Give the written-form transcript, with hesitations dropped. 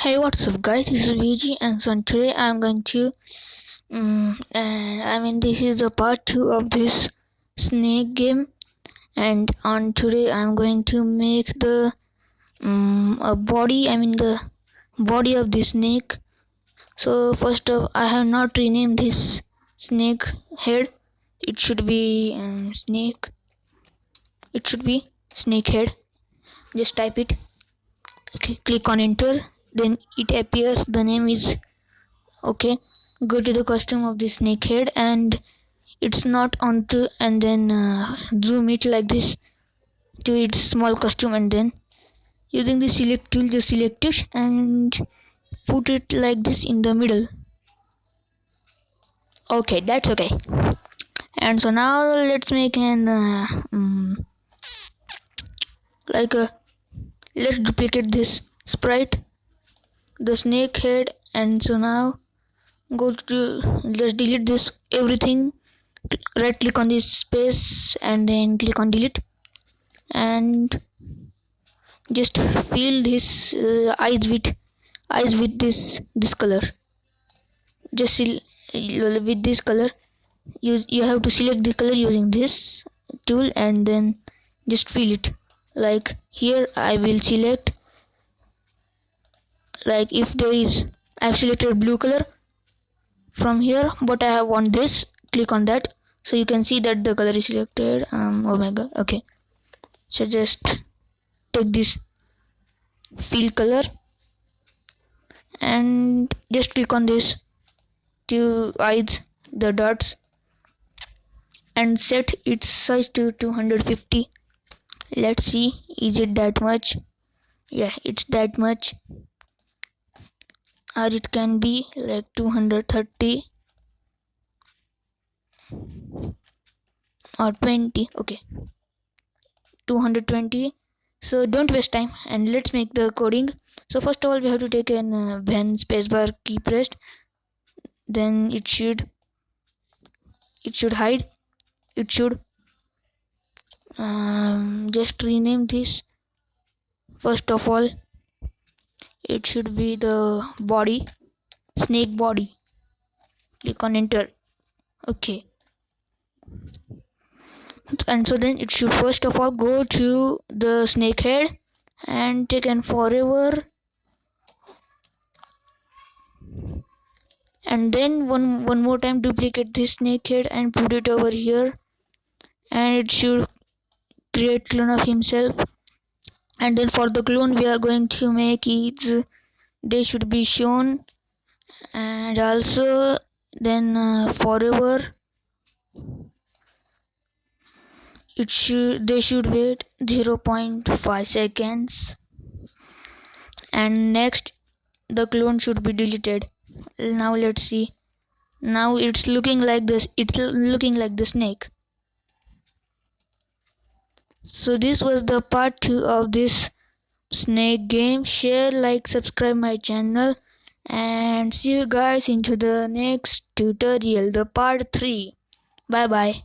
Hey, what's up guys, this is VG and so today I'm going to this is the part 2 of this snake game, and on today I'm going to make the the body of the snake. So first off, I have not renamed this snake head. It should be snake head. Just type it, click on enter, then it appears the name is okay. Go to the costume of the snake head and it's not onto, and then zoom it like this to its small costume, and then using the select tool just select it and put it like this in the middle. Okay, that's okay. And so now let's make an let's duplicate this sprite, the snake head, and so now let's delete this everything. Right click on this space and then click on delete, and just fill this eyes with this color. Just with this color, you have to select the color using this tool and then just fill it. Like here I will select, like if there is, I've selected blue color from here, but I want this. Click on that so you can see that the color is selected. Oh my god. Okay, so just take this fill color and just click on this two eyes, the dots, and set its size to 250. Let's see, is it that much? Yeah, it's that much. Or it can be like 230 or 20. Okay, 220. So don't waste time and let's make the coding. So first of all we have to take an when spacebar key pressed, then it should hide. It should just rename this. First of all, it should be the body, snake body. Click on enter. Okay, and so then it should first of all go to the snake head and take an forever, and then one more time duplicate this snake head and put it over here, and it should create clone of himself. And then for the clone we are going to make is they should be shown, and also then forever they should wait 0.5 seconds, and next the clone should be deleted. Now let's see, now it's looking like this, it's looking like the snake. So this was the part 2 of this snake game. Share, like, subscribe my channel, and see you guys into the next tutorial, the part 3. Bye bye.